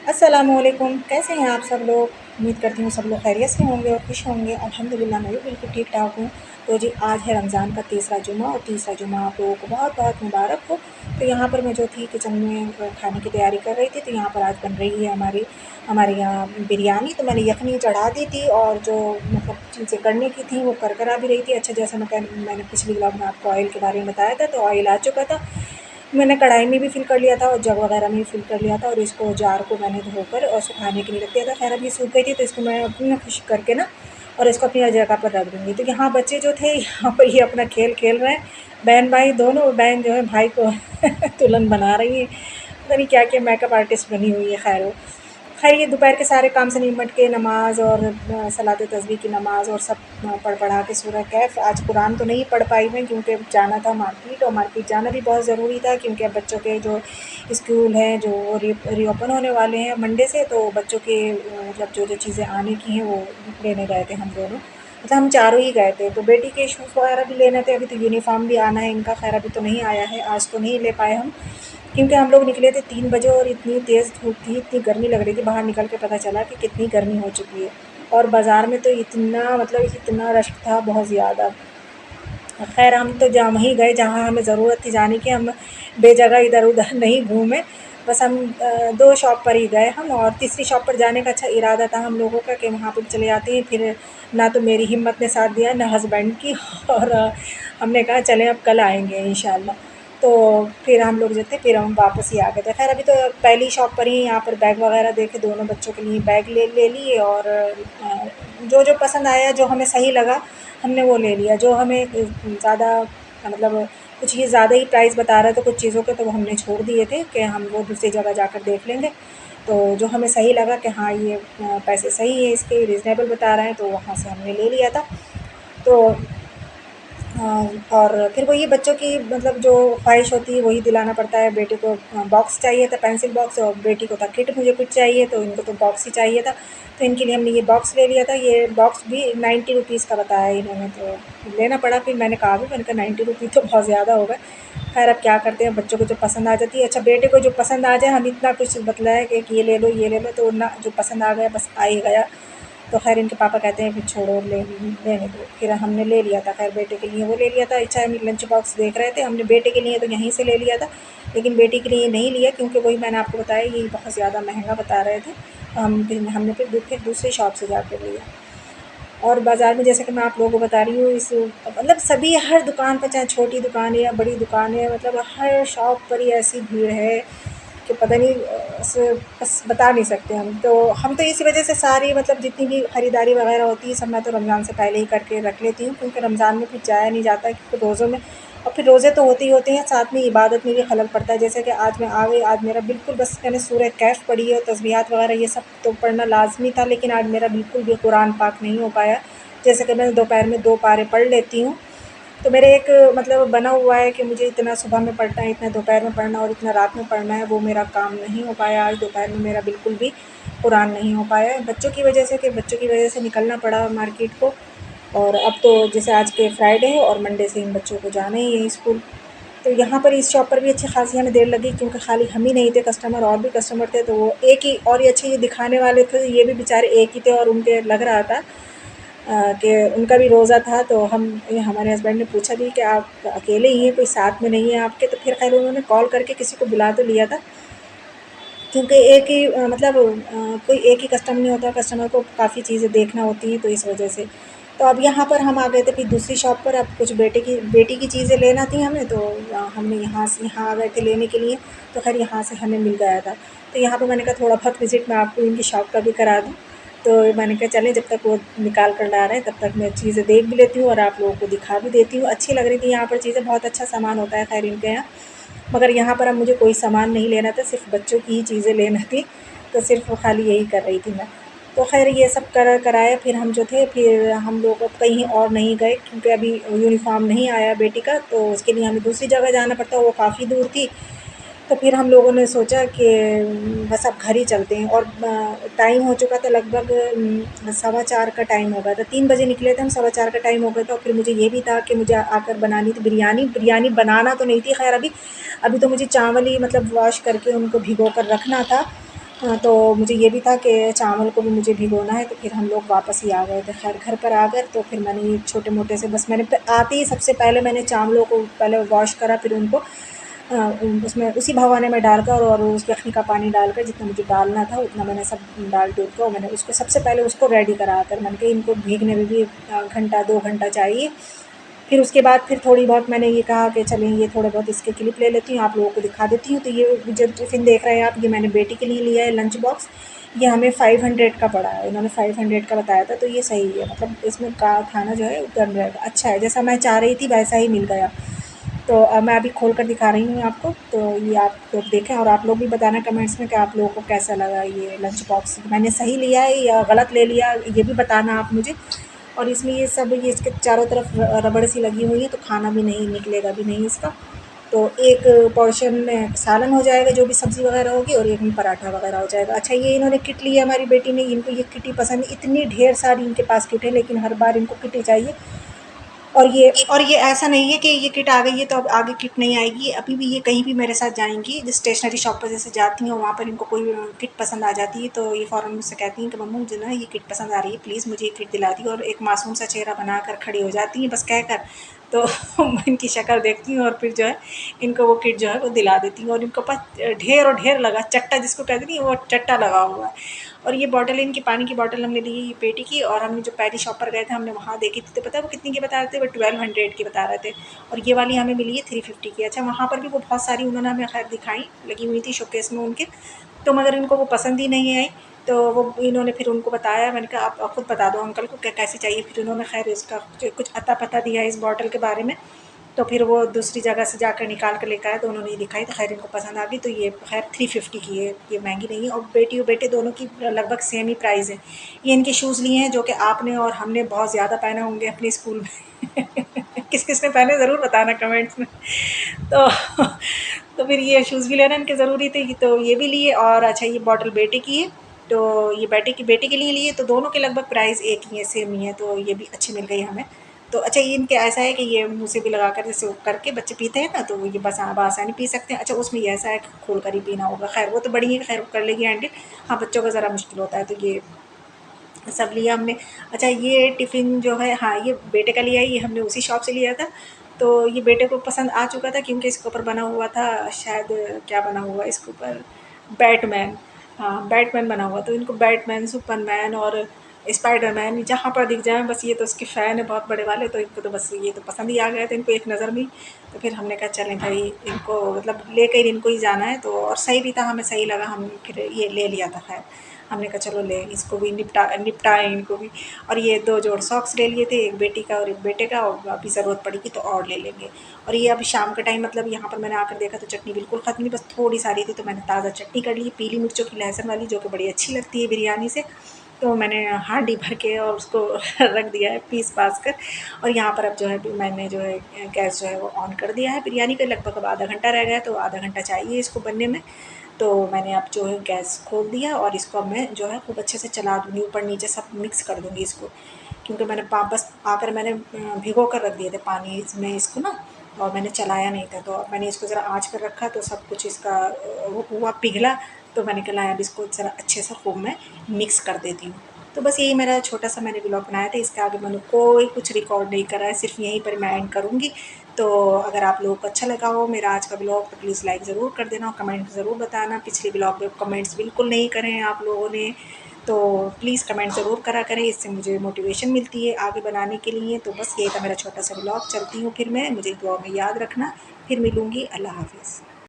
अस्सलामुअलैकुम, कैसे हैं आप सब लोग? उम्मीद करती हूँ सब लोग खैरियत से होंगे और खुश होंगे। अल्हम्दुलिल्लाह मैं भी बिल्कुल ठीक-ठाक हूँ। तो जी आज है रमज़ान का तीसरा जुमा और तीसरा जुमा आप लोगों को बहुत-बहुत मुबारक हो। तो यहाँ पर मैं जो थी किचन में खाने की तैयारी कर रही थी, तो यहाँ पर आज बन रही है हमारे यहाँ बिरयानी। तो मैंने यख़नी चढ़ा दी थी और जो मतलब चीज़ें करने की थी वो कर भी रही थी। अच्छा, जैसा मैंने पिछले व्लॉग में आपको ऑयल के बारे में बताया था, तो ऑयल आ चुका था। मैंने कढ़ाई में भी फ़िल कर लिया था और जग वगैरह में भी फ़िल कर लिया था और इसको जार को मैंने धोकर और सुखाने के लिए रख दिया था। ख़ैर अब ये सूख गई थी, तो इसको मैं अपनी खुश्क करके ना और इसको अपनी जगह पर रख दूँगी। तो यहाँ बच्चे जो थे यहाँ पर ये अपना खेल खेल रहे हैं। बहन-भाई दोनों, बहन जो है भाई को दुल्हन बना रही है। पता नहीं क्या-क्या मेकअप आर्टिस्ट बनी हुई है ख़ैर वो। ख़ैर ये दोपहर के सारे काम से निपट के नमाज़ और सलात तस्बीह की नमाज़ और सब पढ़ा के सूरह कैफ़। आज कुरान तो नहीं पढ़ पाई मैं, क्योंकि जाना था मार्केट और मार्केट जाना भी बहुत ज़रूरी था, क्योंकि अब बच्चों के जो स्कूल हैं जो रीओपन होने वाले हैं मंडे से, तो बच्चों के मतलब जो चीज़ें आने की हैं वो लेने गए थे हम दोनों। मतलब हम चारों ही गए थे। तो बेटी के शूज़ वगैरह भी लेने थे, अभी तो यूनिफ़ॉर्म भी आना है इनका। ख़ैर अभी तो नहीं आया है, आज तो नहीं ले पाए हम, क्योंकि हम लोग निकले थे 3 बजे और इतनी तेज़ धूप थी, इतनी गर्मी लग रही थी। बाहर निकल के पता चला कि कितनी गर्मी हो चुकी है और बाज़ार में तो इतना मतलब इतना रश था, बहुत ज़्यादा। ख़ैर हम तो वहीं गए जहाँ हमें ज़रूरत थी जाने की। हम बेजगह इधर-उधर नहीं घूमे। बस हम 2 शॉप पर ही गए हम, और तीसरी शॉप पर जाने का अच्छा इरादा था हम लोगों का कि वहाँ पे भी चले जाते हैं। फिर ना तो मेरी हिम्मत ने साथ दिया, ना हस्बैंड की और हमने कहा चलें अब कल आएँगे इंशाल्लाह। तो फिर हम लोग जो थे फिर हम वापस ही आ गए थे। ख़ैर अभी तो पहली शॉप पर ही यहाँ पर बैग वग़ैरह देखे, दोनों बच्चों के लिए बैग ले ले लिए और जो पसंद आया, जो हमें सही लगा हमने वो ले लिया। जो हमें ज़्यादा मतलब कुछ ये ज़्यादा ही प्राइस बता रहे थे कुछ चीज़ों के, तो वो हमने छोड़ दिए थे कि हम वो दूसरी जगह जाकर देख लेंगे। तो जो हमें सही लगा कि हाँ ये पैसे सही है इसके, रीज़नेबल बता रहे हैं, तो वहाँ से हमने ले लिया था। तो और फिर वही बच्चों की मतलब जो ख़्वाहिश होती है वही दिलाना पड़ता है। बेटे को बॉक्स चाहिए था, पेंसिल बॉक्स, और बेटी को था किट, मुझे किट चाहिए, तो इनको तो बॉक्स ही चाहिए था। तो इनके लिए हमने ये बॉक्स ले लिया था। ये बॉक्स भी 90 रुपीज़ का बताया इन्होंने, तो लेना पड़ा। फिर मैंने कहा 90 रुपीज़ तो बहुत ज़्यादा हो गए। ख़ैर अब क्या करते हैं, बच्चों को जो पसंद आ जाती है। अच्छा, बेटे को जो पसंद आ जाए, हम इतना कुछ बतलाया कि ये ले लो, तो ना जो पसंद आ गया बस आ ही गया। तो ख़ैर इनके पापा कहते हैं फिर छोड़ो, लेने दो। फिर हमने ले लिया था। ख़ैर बेटे के लिए वो ले लिया था। अच्छा, हम लंच बॉक्स देख रहे थे, हमने बेटे के लिए तो यहीं से ले लिया था, लेकिन बेटी के लिए नहीं लिया, क्योंकि वही मैंने आपको बताया ये बहुत ज़्यादा महंगा बता रहे थे। तो हमने फिर दूसरी शॉप से जाकर लिया। और बाज़ार में जैसे कि मैं आप लोगों को बता रही हूँ, इस मतलब सभी हर दुकान पर, चाहे छोटी दुकान है या बड़ी दुकान है, मतलब हर शॉप पर ही ऐसी भीड़ है कि पता नहीं बस बता नहीं सकते हम। तो हम तो इसी वजह से सारी मतलब जितनी भी ख़रीदारी वग़ैरह होती है सब मैं तो रमज़ान से पहले ही करके रख लेती हूँ, क्योंकि रमज़ान में फिर जाया नहीं जाता है, क्योंकि रोज़ों में और फिर रोज़े तो होते ही होते हैं, साथ में इबादत में भी खलल पड़ता है। जैसे कि आज मैं आ गई, आज मेरा बिल्कुल बस मैंने सूरह कैफ़ पढ़ी है और तस्बीहात वग़ैरह ये सब तो पढ़ना लाज़मी था, लेकिन आज मेरा बिल्कुल भी कुरान पाक नहीं हो पाया। जैसे कि मैं दोपहर में 2 पारे पढ़ लेती हूँ, तो मेरे एक मतलब बना हुआ है कि मुझे इतना सुबह में पढ़ना है, इतना दोपहर में पढ़ना और इतना रात में पढ़ना है, वो मेरा काम नहीं हो पाया। आज दोपहर में मेरा बिल्कुल भी कुरान नहीं हो पाया है, बच्चों की वजह से, कि बच्चों की वजह से निकलना पड़ा मार्केट को। और अब तो जैसे आज के फ्राइडे है और मंडे से इन बच्चों को जाना ही है स्कूल। तो यहाँ पर इस शॉप पर भी अच्छी खासी हमें देर लगी, क्योंकि खाली हम ही नहीं थे कस्टमर, और भी कस्टमर थे। तो वो एक ही और ये अच्छे ये दिखाने वाले थे, ये भी बेचारे एक ही थे, और उनके लग रहा था कि उनका भी रोज़ा था। तो हमारे हस्बैंड ने पूछा भी कि आप अकेले ही हैं, कोई साथ में नहीं है आपके? तो फिर ख़ैर उन्होंने कॉल करके किसी को बुला तो लिया था, क्योंकि एक ही मतलब कोई एक ही कस्टमर नहीं होता, कस्टमर को काफ़ी चीज़ें देखना होती हैं, तो इस वजह से। तो अब यहाँ पर हम आ गए थे फिर दूसरी शॉप पर। अब कुछ बेटी की चीज़ें लेना थी हमें, तो हमने यहाँ आ गए थे लेने के लिए। तो ख़ैर यहाँ से हमें मिल गया था। तो यहाँ पे मैंने कहा थोड़ा बहुत विज़िट मैं आपको इनकी शॉप का भी करा दूँ। तो मैंने कहा चलें, जब तक वो निकाल कर ला रहे हैं तब तक मैं चीज़ें देख भी लेती हूँ और आप लोगों को दिखा भी देती हूँ। अच्छी लग रही थी यहाँ पर चीज़ें, बहुत अच्छा सामान होता है ख़ैर इनके यहाँ। मगर यहाँ पर अब मुझे कोई सामान नहीं लेना था, सिर्फ़ बच्चों की ही चीज़ें लेना थी, तो सिर्फ़ खाली यही कर रही थी मैं। तो ख़ैर ये सब कराया, फिर हम जो थे फिर हम लोग अब कहीं और नहीं गए, क्योंकि अभी यूनिफ़ॉर्म नहीं आया बेटी का, तो उसके लिए हमें दूसरी जगह जाना पड़ता, वो काफ़ी दूर थी। तो फिर हम लोगों ने सोचा कि बस अब घर ही चलते हैं, और टाइम हो चुका था लगभग 4:15 का टाइम हो गया था। 3 बजे निकले थे हम, 4:15 का टाइम हो गया था, और फिर मुझे ये भी था कि मुझे आकर बनानी थी बिरयानी। बिरयानी बनाना तो नहीं थी ख़ैर अभी, अभी तो मुझे चावल ही मतलब वॉश करके उनको भिगो कर रखना था। तो मुझे ये भी था कि चावल को भी मुझे भिगोना है, तो फिर हम लोग वापस ही आ गए थे। ख़ैर घर पर आ गए तो फिर मैंने ये छोटे-मोटे से बस मैंने आते ही सबसे पहले मैंने चावलों को पहले वॉश करा, फिर उनको उसमें उसी भगोने में डालकर और उस यखनी का पानी डालकर जितना मुझे डालना था उतना मैंने सब डाल डूल के और मैंने उसको सबसे पहले उसको रेडी करा कर मैंने कहा इनको भीगने में भी घंटा 2 घंटा चाहिए। फिर उसके बाद फिर थोड़ी बहुत मैंने ये कहा कि चलें ये थोड़े बहुत इसके क्लिप ले लेती हूँ, आप लोगों को दिखा देती हूँ। तो ये जो टिफ़िन देख रहे हैं आप, ये मैंने बेटी के लिए लिया है लंच बॉक्स। ये हमें 500 का पड़ा है, इन्होंने 500 का बताया था, तो ये सही है। मतलब इसमें का खाना जो है गर्म रहेगा, अच्छा है, जैसा मैं चाह रही थी वैसा ही मिल गया। तो मैं अभी खोल कर दिखा रही हूँ आपको, तो ये आप लोग देखें और आप लोग भी बताना कमेंट्स में कि आप लोगों को कैसा लगा ये लंच बॉक्स, मैंने सही लिया है या गलत ले लिया, ये भी बताना आप मुझे। और इसमें ये सब ये इसके चारों तरफ रबड़ सी लगी हुई है, तो खाना भी नहीं निकलेगा भी नहीं इसका। तो एक पोर्शन में सालन हो जाएगा जो भी सब्ज़ी वगैरह होगी, और एक में पराठा वगैरह हो जाएगा। अच्छा, ये इन्होंने किट ली है हमारी बेटी ने, इनको ये किट ही पसंद है, इतनी ढेर सारी इनके पास किट है, लेकिन हर बार इनको किट ही चाहिए। और ये ऐसा नहीं है कि ये किट आ गई है तो अब आगे किट नहीं आएगी, अभी भी ये कहीं भी मेरे साथ जाएँगी, जिस स्टेशनरी शॉप पर जैसे जाती हैं वहाँ पर इनको कोई किट पसंद आ जाती है, तो ये फ़ौरन मुझसे कहती हैं कि मम्मू मुझे ना ये किट पसंद आ रही है, प्लीज़ मुझे ये किट दिला दी, और एक मासूम सा चेहरा बनाकर खड़ी हो जाती हैं बस कहकर। तो मैं इनकी शक्ल देखती हूँ और फिर जो है इनको वो किट जो है वो दिला देती हूँ, और इनको पास ढेर और ढेर लगा चट्टा जिसको कहते नहीं, वो चट्टा लगा हुआ है। और ये बॉटल इनकी पानी की बॉटल हमने ली ये पेटी की, और हमने जो पहली शॉप पर गए थे हमने वहाँ देखी थी, तो पता है वो कितने की बता रहे थे, वो 1200 की बता रहे थे, और ये वाली हमें मिली है 350 की। अच्छा, वहाँ पर भी वो बहुत सारी उन्होंने हमें खैर दिखाई, लगी हुई थी शोकेस में उनके, तो मगर इनको वो पसंद ही नहीं आई। तो वो इन्होंने फिर उनको बताया, मैंने कहा आप खुद बता दो अंकल को क्या कैसी चाहिए, फिर उन्होंने खैर इसका कुछ अता पता दिया इस बॉटल के बारे में। तो फिर वो दूसरी जगह से जाकर निकाल कर लेकर आए, तो उन्होंने ये दिखाई, तो खैर इनको पसंद आ गई, तो ये खैर 350 की है, ये महंगी नहीं है, और बेटी और बेटे दोनों की लगभग सेम ही प्राइस है। ये इनके शूज़ लिए हैं जो कि आपने और हमने बहुत ज़्यादा पहने होंगे अपने स्कूल में किस किस ने पहने ज़रूर बताना कमेंट्स में। तो तो फिर ये शूज़ भी लेना इनके ज़रूरी थे, तो ये भी लिए। और अच्छा, ये बॉटल बेटे की है, तो ये बेटे के लिए लिए, तो दोनों के लगभग प्राइस एक ही है, सेम ही है, तो ये भी अच्छी मिल गई हमें। तो अच्छा, ये इनके ऐसा है कि ये मुँह से भी लगाकर जैसे वो करके बच्चे पीते हैं ना, तो वो ये बस बआसानी पी सकते हैं। अच्छा, उसमें ये ऐसा है कि खोल कर ही पीना होगा, खैर वो तो बड़ी है, खैर वो कर लेगी हैंडल। हाँ, बच्चों का ज़रा मुश्किल होता है, तो ये सब लिया हमने। अच्छा, ये टिफ़िन जो है, हाँ, ये बेटे का लिया है, ये हमने उसी शॉप से लिया था। तो ये बेटे को पसंद आ चुका था क्योंकि इसके ऊपर बना हुआ था शायद, क्या बना हुआ इसके ऊपर, बैटमैन। हाँ, बैटमैन बना हुआ, तो इनको बैटमैन, सुपरमैन और स्पाइडरमैन जहाँ पर दिख जाएँ बस, ये तो उसके फ़ैन है बहुत बड़े वाले, तो इनको तो बस ये तो पसंद ही आ गए थे इनको एक नज़र में ही। तो फिर हमने कहा चलें भाई, इनको मतलब लेकर इनको ही जाना है, तो और सही भी था, हमें सही लगा, हम फिर ये ले लिया था खैर। हमने कहा चलो ले इसको भी निपटाएँ इनको भी। और ये 2 जोड़ सॉक्स ले लिए थे, एक बेटी का और एक बेटे का, और अभी ज़रूरत पड़ेगी तो और ले लेंगे। और ये अभी शाम का टाइम, मतलब यहाँ पर मैंने आकर देखा तो चटनी बिल्कुल ख़त्म थी, बस थोड़ी सारी थी, तो मैंने ताज़ा चटनी कर ली, पीली मिर्चों की लहसुन वाली, जो कि बड़ी अच्छी लगती है बिरयानी से। तो मैंने हांडी भर के और उसको रख दिया है पीस-पास कर। और यहाँ पर अब जो है मैंने जो है गैस जो है वो ऑन कर दिया है। बिरयानी का लगभग अब आधा घंटा रह गया है, तो आधा घंटा चाहिए इसको बनने में। तो मैंने अब जो है गैस खोल दिया, और इसको अब मैं जो है खूब अच्छे से चला दूँगी, ऊपर-नीचे सब मिक्स कर दूँगी इसको। क्योंकि मैंने बस आकर मैंने भिगो कर रख दिए थे पानी इसमें इसको ना, और मैंने चलाया नहीं था, तो अब मैंने इसको ज़रा आँच पर रखा, तो सब कुछ इसका वो हुआ पिघला, तो मैंने कहा लाएँ अब इसको ज़रा अच्छे से खूब मैं मिक्स कर देती हूँ। तो बस यही मेरा छोटा-सा मैंने व्लॉग बनाया था, इसके आगे मैंने कोई कुछ रिकॉर्ड नहीं करा है, सिर्फ़ यहीं पर मैं एंड करूँगी। तो अगर आप लोगों को अच्छा लगा हो मेरा आज का व्लॉग, तो प्लीज़ लाइक ज़रूर कर देना और कमेंट ज़रूर बताना। पिछले व्लॉग में कमेंट्स बिल्कुल नहीं करे हैं आप लोगों ने, तो प्लीज़ कमेंट ज़रूर करा करें, इससे मुझे मोटिवेशन मिलती है आगे बनाने के लिए। तो बस यही था मेरा छोटा-सा व्लॉग, चलती हूँ फिर मैं, मुझे दुआ में याद रखना। फिर मिलूँगी, अल्लाह हाफ़िज़।